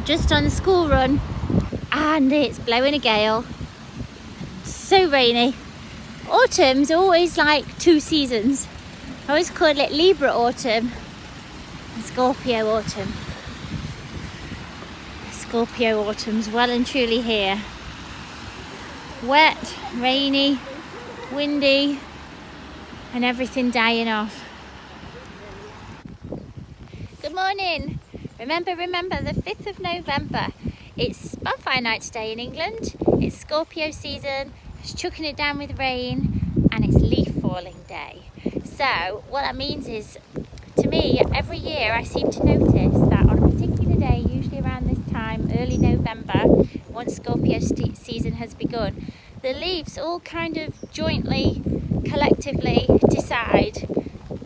just on the school run and it's blowing a gale. So rainy. Autumn's always like two seasons. I always call it Libra autumn and Scorpio autumn. Scorpio autumn's well and truly here. Wet, rainy, windy, and everything dying off. Good morning. Remember, the 5th of November. It's bonfire night today in England. It's Scorpio season. It's chucking it down with rain and it's leaf falling day. So what that means is, to me, every year I seem to notice that on a particular day, usually around this time, early November, once Scorpio season has begun, the leaves all kind of jointly, collectively decide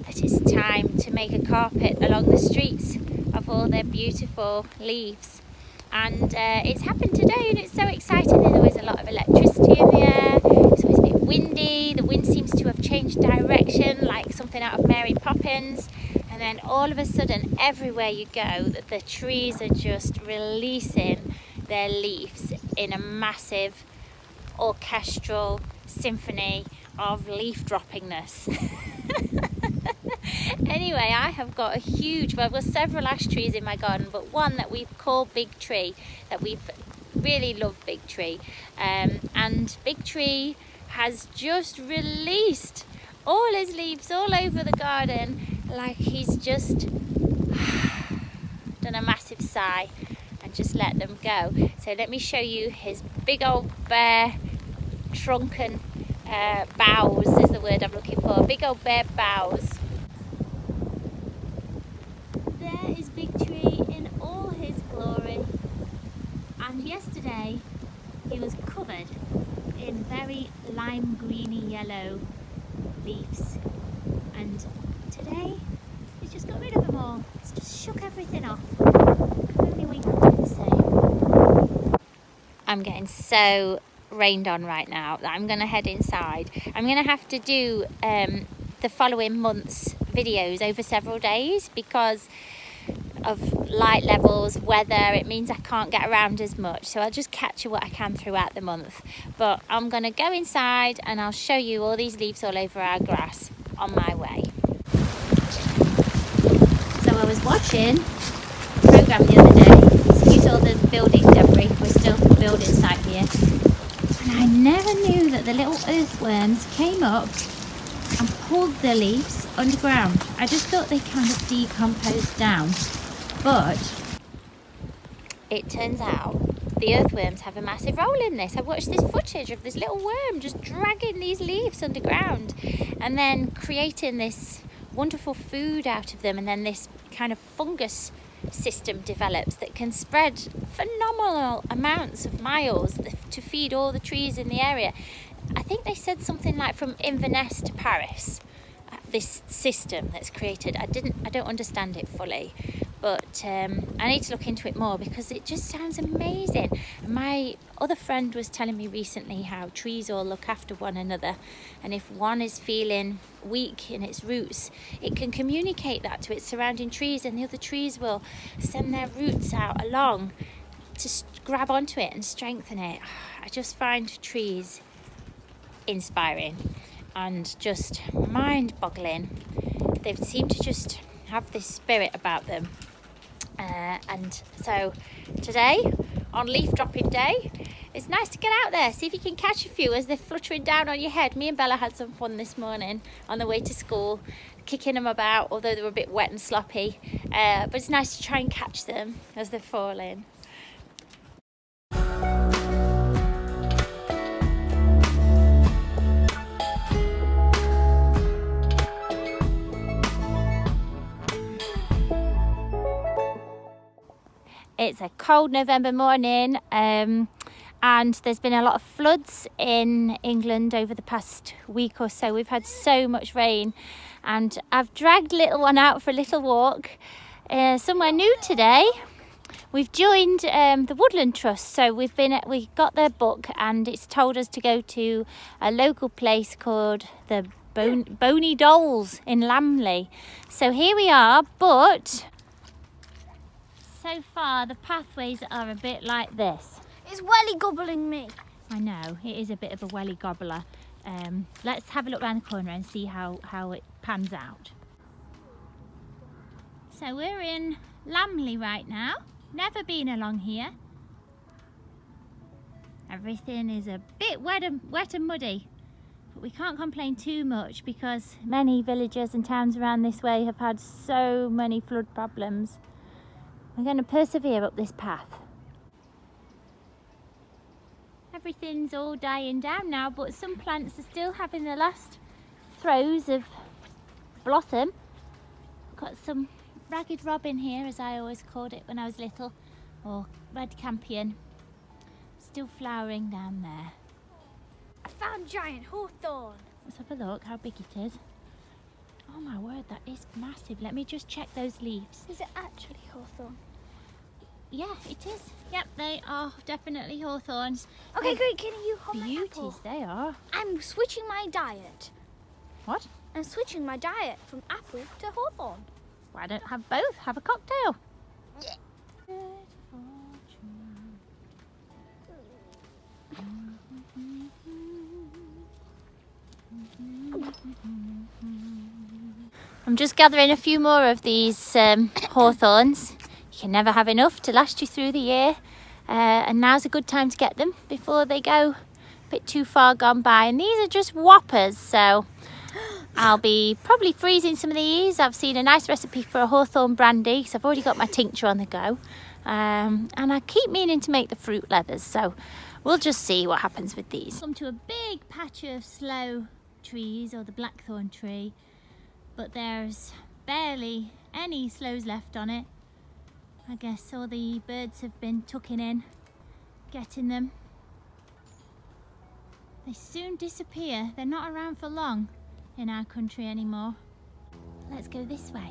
that it's time to make a carpet along the streets of all their beautiful leaves. And it's happened today and it's so exciting. There's always a lot of electricity in the air. It's always a bit windy. The wind seems to have changed direction, like something out of Mary Poppins. And then all of a sudden, everywhere you go, the trees are just releasing their leaves in a massive orchestral symphony of leaf droppingness. Anyway, I have got a huge, well, there's several ash trees in my garden, but one that we've called Big Tree, that we've really loved Big Tree. And Big Tree has just released all his leaves all over the garden, like he's just done a massive sigh and just let them go. So let me show you his big old bare trunken boughs is the word I'm looking for. Big old bare boughs. There is Big Tree in all his glory. And yesterday he was covered in very lime greeny yellow leaves. And today he's just got rid of them all. He's just shook everything off. Only we could do the same. I'm getting so rained on right now that I'm going to head inside. I'm going to have to do the following month's videos over several days because of light levels, weather. It means I can't get around as much, so I'll just capture what I can throughout the month. But I'm going to go inside and I'll show you all these leaves all over our grass on my way. So I was watching a programme the other day. Excuse all the building debris, we're still building site here. And I never knew that the little earthworms came up and pulled the leaves underground. I just thought they kind of decomposed down. But it turns out the earthworms have a massive role in this. I watched this footage of this little worm just dragging these leaves underground and then creating this wonderful food out of them, and then this kind of fungus system develops that can spread phenomenal amounts of miles to feed all the trees in the area. I think they said something like from Inverness to Paris, this system that's created. I don't understand it fully, but I need to look into it more because it just sounds amazing. My other friend was telling me recently how trees all look after one another, and if one is feeling weak in its roots, it can communicate that to its surrounding trees, and the other trees will send their roots out along to grab onto it and strengthen it. I just find trees inspiring and just mind-boggling. They seem to just have this spirit about them. And so today, on leaf dropping day, it's nice to get out there, see if you can catch a few as they're fluttering down on your head. Me and Bella had some fun this morning on the way to school, kicking them about, although they were a bit wet and sloppy. But it's nice to try and catch them as they're falling. It's a cold November morning, and there's been a lot of floods in England over the past week or so. We've had so much rain, and I've dragged little one out for a little walk somewhere new today. We've joined the Woodland Trust, so we got their book, and it's told us to go to a local place called the Boney Dolls in Lamley. So here we are, but so far the pathways are a bit like this. It's welly gobbling me. I know, it is a bit of a welly gobbler. Let's have a look around the corner and see how it pans out. So we're in Lamley right now. Never been along here. Everything is a bit wet and muddy. But we can't complain too much because many villages and towns around this way have had so many flood problems. We're going to persevere up this path. Everything's all dying down now, but some plants are still having the last throes of blossom. Got some ragged robin here, as I always called it when I was little, or red campion, still flowering down there. I found giant hawthorn. Let's have a look how big it is. Oh my word, that is massive. Let me just check those leaves. Is it actually hawthorn? Yeah, it is. Yep, they are definitely hawthorns. Okay, great. Can you hold my Beauties, apple? they are. I'm switching my diet. What? I'm switching my diet from apple to hawthorn. Why don't have both? Have a cocktail. Yeah. I'm just gathering a few more of these hawthorns. You can never have enough to last you through the year, and now's a good time to get them before they go a bit too far gone by. And these are just whoppers, so I'll be probably freezing some of these. I've seen a nice recipe for a hawthorn brandy, so I've already got my tincture on the go, and I keep meaning to make the fruit leathers, so we'll just see what happens with these. Come to a big patch of sloe trees, or the blackthorn tree, but there's barely any sloes left on it. I guess all the birds have been tucking in, getting them. They soon disappear. They're not around for long in our country anymore. Let's go this way.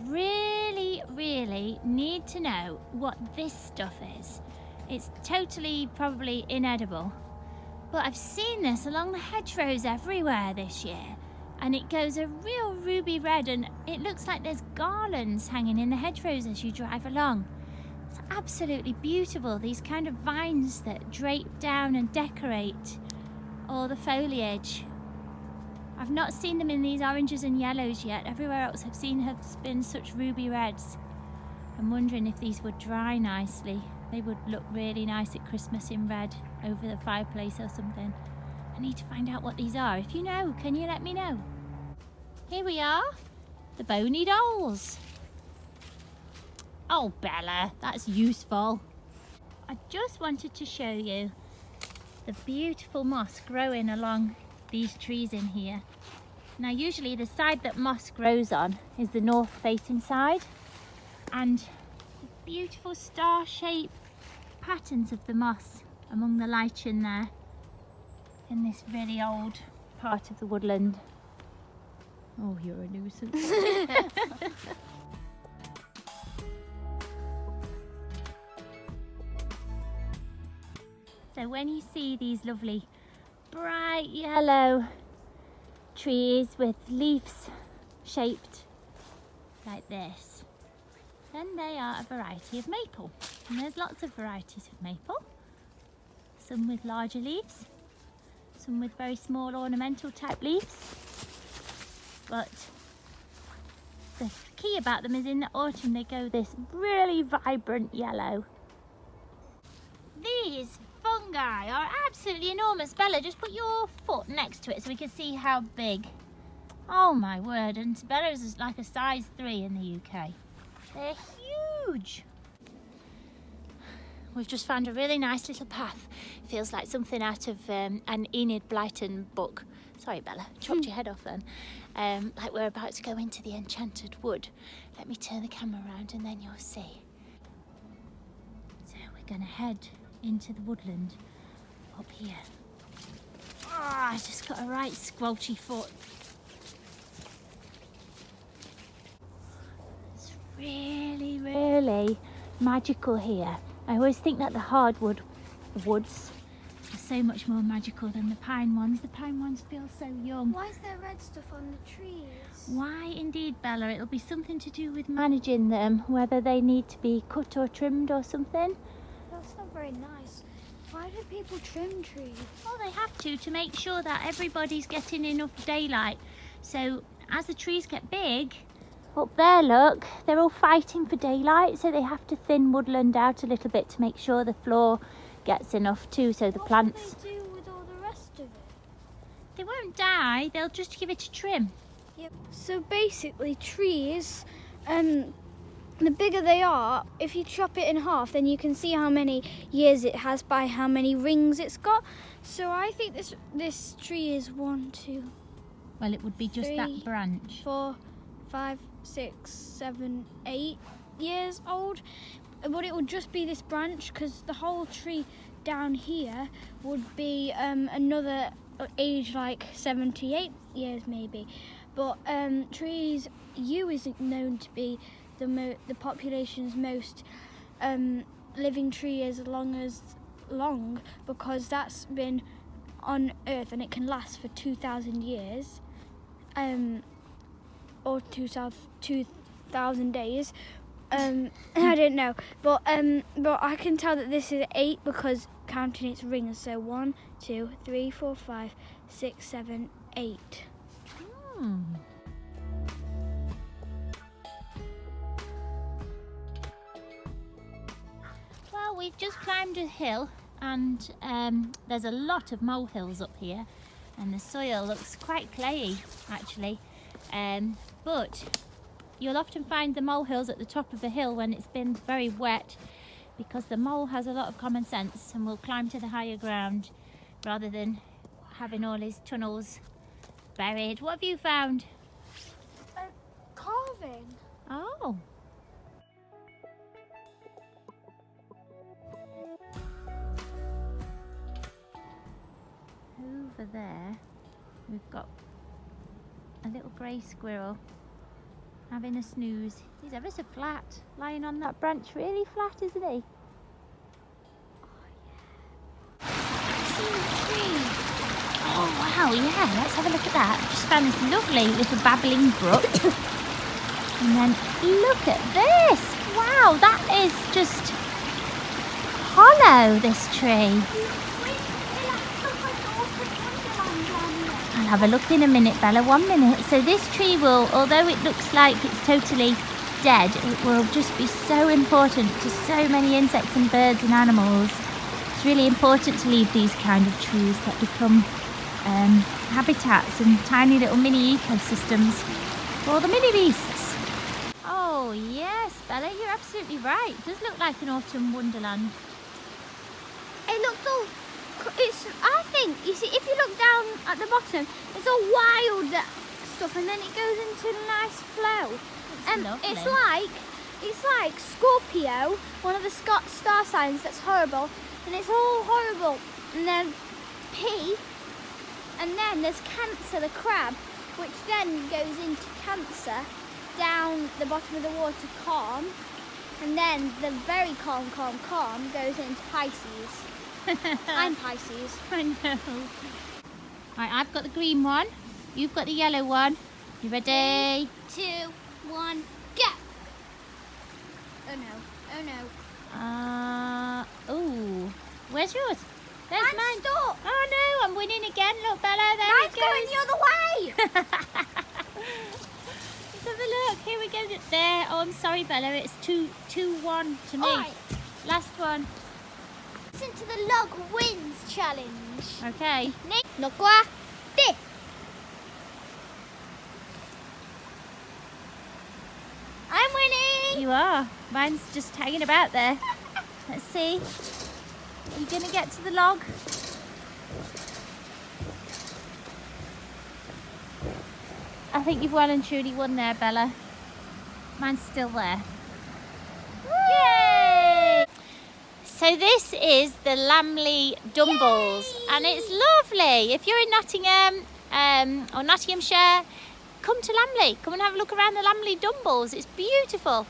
Really need to know what this stuff is. It's totally probably inedible, but I've seen this along the hedgerows everywhere this year, and it goes a real ruby red, and it looks like there's garlands hanging in the hedgerows as you drive along. It's absolutely beautiful, these kind of vines that drape down and decorate all the foliage. I've not seen them in these oranges and yellows yet. Everywhere else I've seen has been such ruby reds. I'm wondering if these would dry nicely. They would look really nice at Christmas in red over the fireplace or something. I need to find out what these are. If you know, can you let me know? Here we are, the bony dolls. Oh Bella, that's useful. I just wanted to show you the beautiful moss growing along these trees in here. Now usually the side that moss grows on is the north facing side, and the beautiful star-shaped patterns of the moss among the lichen there in this really old part of the woodland. Oh, you're a nuisance. So when you see these lovely bright yellow trees with leaves shaped like this, then they are a variety of maple. And there's lots of varieties of maple. Some with larger leaves, some with very small ornamental type leaves. But the key about them is in the autumn they go this really vibrant yellow. These fungi are absolutely enormous. Bella, just put your foot next to it so we can see how big. Oh my word, and Bella's is like a size 3 in the UK. They're huge. We've just found a really nice little path. Feels like something out of an Enid Blyton book. Sorry Bella, chopped your head off then. Like we're about to go into the enchanted wood. Let me turn the camera around and then you'll see. So we're going to head into the woodland up here. Oh, I just got a right squelchy foot. It's really magical here. I always think that the hardwood woods are so much more magical than the pine ones. The pine ones feel so young. Why is there red stuff on the trees? Why indeed, Bella? It'll be something to do with managing them, whether they need to be cut or trimmed or something. That's not very nice. Why do people trim trees? Well, they have to make sure that everybody's getting enough daylight. So as the trees get big, up there, look, they're all fighting for daylight, so they have to thin woodland out a little bit to make sure the floor gets enough too, so the plants... What do they do with all the rest of it? They won't die, they'll just give it a trim. Yep. So basically trees, the bigger they are, if you chop it in half, then you can see how many years it has by how many rings it's got. So I think this tree is 1, 2, Well, it would be just 3, that branch. 4, 5, 6, 7, 8 years old. But it would just be this branch, because the whole tree down here would be another age like 78 years maybe. But trees, yew isn't known to be the population's most living tree as long, because that's been on Earth and it can last for 2,000 years, or 2,000 days. I don't know, but I can tell that this is 8 because counting its rings. So 1, 2, 3, 4, 5, 6, 7, 8. Well, we've just climbed a hill, and there's a lot of molehills up here, and the soil looks quite clayey actually, but you'll often find the molehills at the top of the hill when it's been very wet, because the mole has a lot of common sense and will climb to the higher ground rather than having all his tunnels buried. What have you found? Carving. Oh. Over there, we've got a little grey squirrel having a snooze. He's ever so flat, lying on that branch, really flat, isn't he? Oh wow, yeah, let's have a look at that. Just found this lovely little babbling brook. And then look at this. Wow, that is just hollow, this tree. I'll have a look in a minute, Bella, 1 minute. So this tree will, although it looks like it's totally dead, it will just be so important to so many insects and birds and animals. It's really important to leave these kind of trees that become habitats and tiny little mini ecosystems for the mini beasts. Oh yes, Bella, you're absolutely right. It does look like an autumn wonderland. It looks all. I think, you see, if you look down at the bottom, it's all wild stuff, and then it goes into a nice flow. It's like Scorpio, one of the star signs that's horrible, and it's all horrible. And then P, and then there's Cancer, the crab, which then goes into Cancer, down the bottom of the water, calm, and then the very calm goes into Pisces. I'm Pisces. I know. Right, I've got the green one. You've got the yellow one. You ready? 3, 2, 1, go! Oh no. Oh no. Oh. Where's yours? There's Mine's mine. stuck. Oh no, I'm winning again. Look, Bella, there Mine's it goes. going the other way! Let's have a look. Here we go. There. Oh, I'm sorry, Bella. It's 2-1 to me. All right. Last one. Listen to the log wins challenge. Okay. No qua te. I'm winning. You are. Mine's just hanging about there. Let's see. Are you going to get to the log? I think you've well and truly won there, Bella. Mine's still there. Yay! So this is the Lamley Dumbles. Yay! And it's lovely. If you're in Nottingham or Nottinghamshire, come to Lamley. Come and have a look around the Lamley Dumbles. It's beautiful.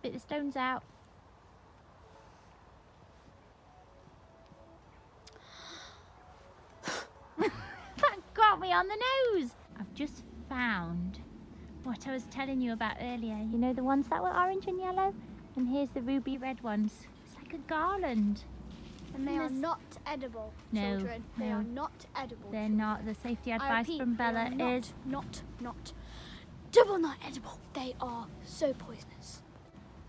spit the stones out. That got me on the nose. I've just found what I was telling you about earlier. You know, the ones that were orange and yellow? And here's the ruby red ones. It's like a garland. And they are not edible, children. No. They are not edible. They're children. not. The safety I advice repeat, from they are Bella is not double not edible. They are so poisonous.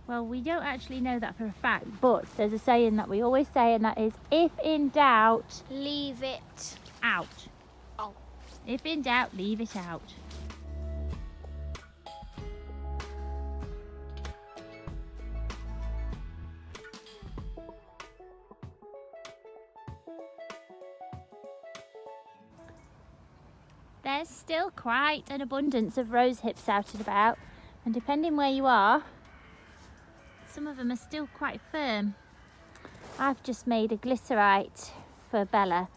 well, we don't actually know that for a fact, but there's a saying that we always say, and that is, if in doubt, Leave it out. out. If in doubt, leave it out. There's still quite an abundance of rose hips out and about, and depending where you are, some of them are still quite firm. I've just made a glycerite for Bella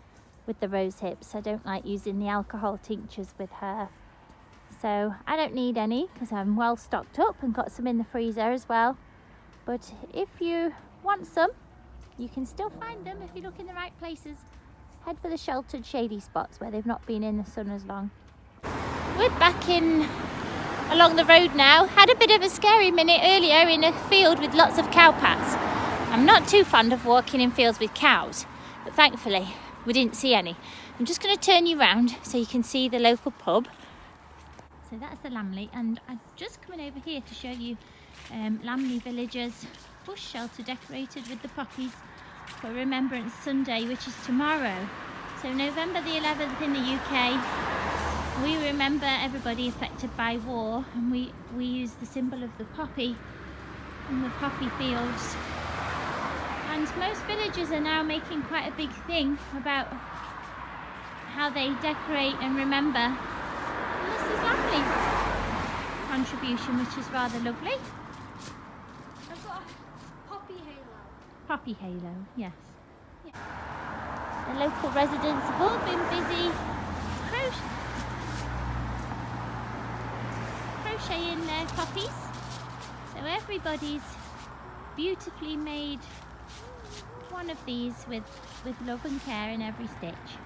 with the rose hips. I don't like using the alcohol tinctures with her, so I don't need any because I'm well stocked up and got some in the freezer as well. But if you want some, you can still find them if you look in the right places. Head for the sheltered shady spots where they've not been in the sun as long. We're back in along the road now. Had a bit of a scary minute earlier in a field with lots of cow pats. I'm not too fond of walking in fields with cows, but thankfully we didn't see any. I'm just going to turn you around so you can see the local pub. So that's the Lamley, and I'm just coming over here to show you Lamley Villagers bush shelter decorated with the poppies for Remembrance Sunday, which is tomorrow. So November the 11th in the UK, we remember everybody affected by war, and we use the symbol of the poppy from the poppy fields. And most villagers are now making quite a big thing about how they decorate and remember. And this is Lamley's contribution, which is rather lovely. I've got a poppy halo. Poppy halo, yes. Yeah. The local residents have all been busy crocheting their poppies. So everybody's beautifully made one of these with love and care in every stitch.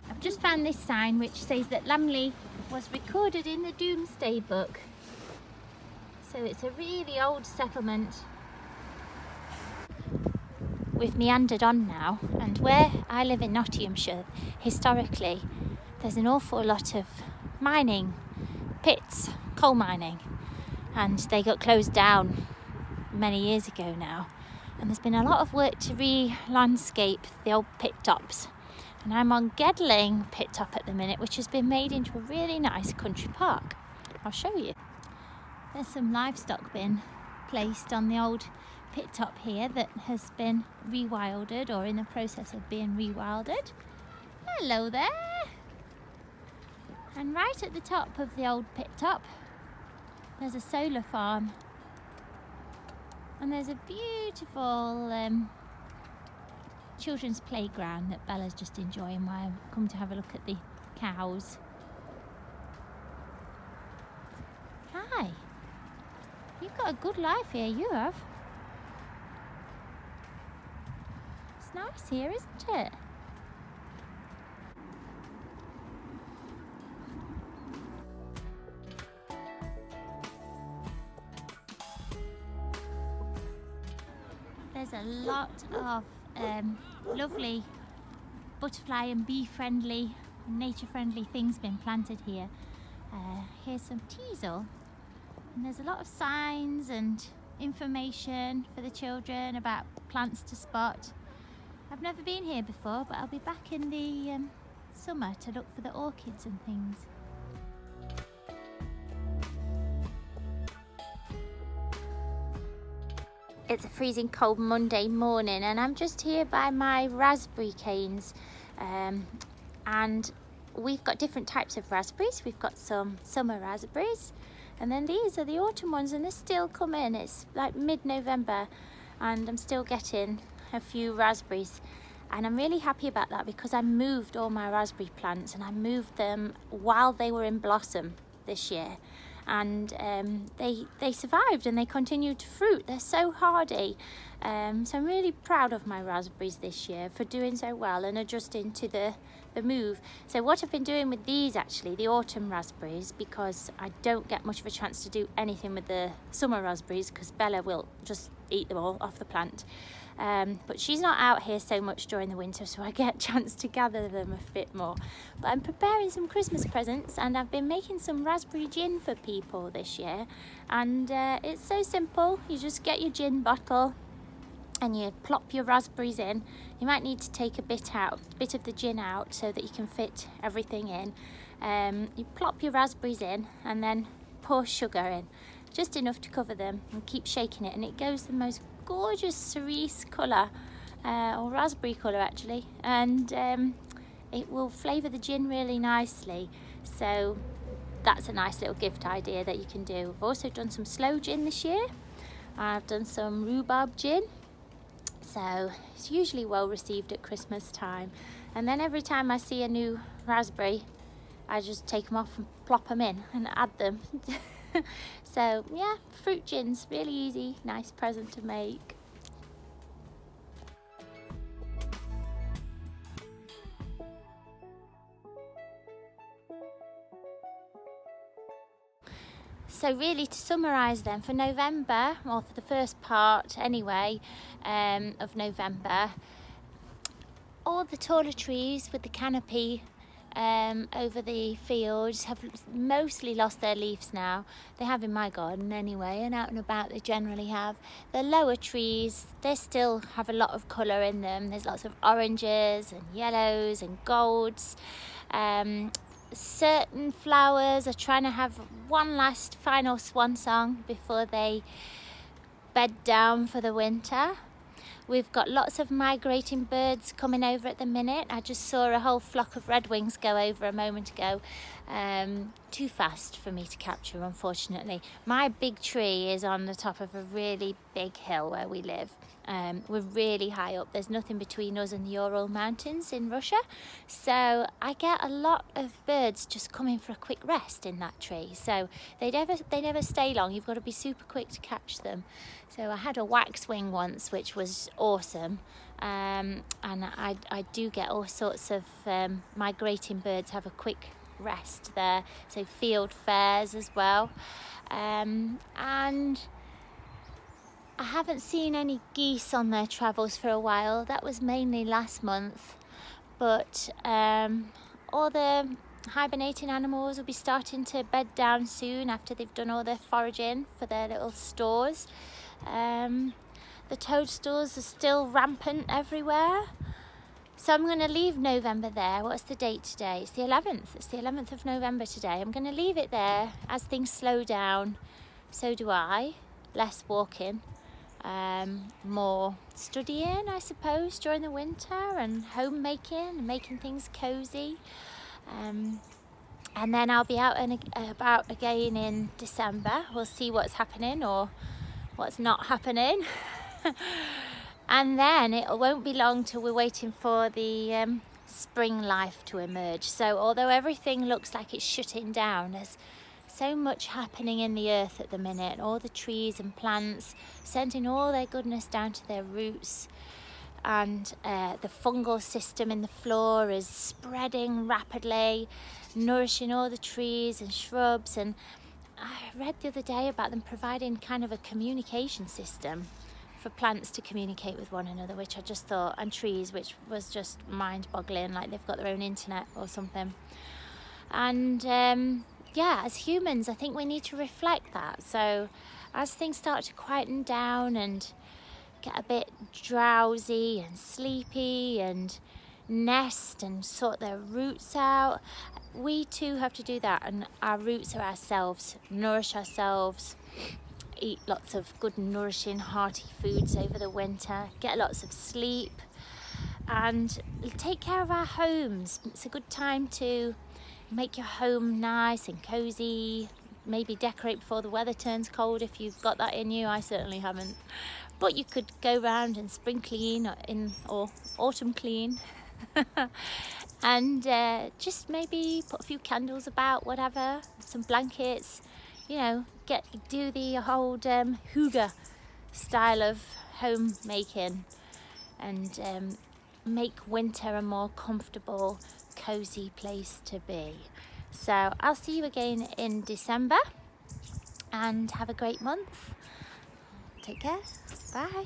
I've just found this sign which says that Lamley was recorded in the Domesday Book. So it's a really old settlement. We've meandered on now, and where I live in Nottinghamshire, historically, there's an awful lot of mining, pits, coal mining, and they got closed down many years ago now. And there's been a lot of work to re-landscape the old pit tops. And I'm on Gedling pit top at the minute, which has been made into a really nice country park. I'll show you. There's some livestock bin placed on the old pit top here that has been rewilded or in the process of being rewilded. Hello there! And right at the top of the old pit top, there's a solar farm. And there's a beautiful children's playground that Bella's just enjoying while I come to have a look at the cows. Hi! You've got a good life here, you have. It's nice here, isn't it? There's a lot of lovely butterfly and bee friendly, nature friendly things been planted here. Here's some teasel, and there's a lot of signs and information for the children about plants to spot. I've never been here before, but I'll be back in the summer to look for the orchids and things. It's a freezing cold Monday morning, and I'm just here by my raspberry canes, and we've got different types of raspberries. We've got some summer raspberries, and then these are the autumn ones, and they're still coming. It's like mid-November and I'm still getting a few raspberries, and I'm really happy about that because I moved all my raspberry plants, and I moved them while they were in blossom this year. and they survived and they continued to fruit. They're so hardy. So I'm really proud of my raspberries this year for doing so well and adjusting to the move. So what I've been doing with these, actually, the autumn raspberries, because I don't get much of a chance to do anything with the summer raspberries because Bella will just eat them all off the plant. But she's not out here so much during the winter, so I get a chance to gather them a bit more. But I'm preparing some Christmas presents, and I've been making some raspberry gin for people this year. And it's so simple. You just get your gin bottle and you plop your raspberries in. You might need to take a bit of the gin out so that you can fit everything in. You plop your raspberries in and then pour sugar in, just enough to cover them, and keep shaking it, and it goes the most gorgeous cerise colour, or raspberry colour actually, and it will flavour the gin really nicely. So that's a nice little gift idea that you can do. I've also done some sloe gin this year. I've done some rhubarb gin. So it's usually well received at Christmas time. And then every time I see a new raspberry, I just take them off and plop them in and add them. So yeah, fruit gin's really easy, nice present to make. So really, to summarise then, for November, or for the first part anyway, of November, all the taller trees with the canopy over the fields have mostly lost their leaves now. They have in my garden anyway, and out and about they generally have. The lower trees, they still have a lot of colour in them. There's lots of oranges and yellows and golds. Certain flowers are trying to have one last final swan song before they bed down for the winter. We've got lots of migrating birds coming over at the minute. I just saw a whole flock of redwings go over a moment ago. Too fast for me to capture, unfortunately. My big tree is on the top of a really big hill where we live. We're really high up. There's nothing between us and the Ural Mountains in Russia. So I get a lot of birds just coming for a quick rest in that tree. So they never stay long. You've got to be super quick to catch them. So I had a waxwing once, which was awesome. And I do get all sorts of migrating birds have a quick rest there. So field fares as well. And I haven't seen any geese on their travels for a while. That was mainly last month. But all the hibernating animals will be starting to bed down soon after they've done all their foraging for their little stores. The toadstools are still rampant everywhere. So I'm going to leave November there. What's the date today? It's the 11th. It's the 11th of November today. I'm going to leave it there as things slow down. So do I. Less walking. More studying, I suppose, during the winter, and homemaking and making things cozy. And then I'll be out and about again in December. We'll see what's happening or what's not happening. And then it won't be long till we're waiting for the spring life to emerge. So although everything looks like it's shutting down, there's so much happening in the earth at the minute. All the trees and plants sending all their goodness down to their roots, and the fungal system in the floor is spreading rapidly, nourishing all the trees and shrubs. And I read the other day about them providing kind of a communication system for plants to communicate with one another, which I just thought, and trees, which was just mind-boggling, like they've got their own internet or something. And yeah, as humans, I think we need to reflect that. So as things start to quieten down and get a bit drowsy and sleepy and nest and sort their roots out, we too have to do that. And our roots are ourselves, nourish ourselves, eat lots of good, nourishing, hearty foods over the winter, get lots of sleep, and take care of our homes. It's a good time to make your home nice and cozy. Maybe decorate before the weather turns cold if you've got that in you. I certainly haven't. But you could go round and spring clean or autumn clean. And just maybe put a few candles about, whatever, some blankets. you know, do the old hygge style of homemaking and make winter a more comfortable, cozy place to be. So I'll see you again in December, and have a great month. Take care. Bye.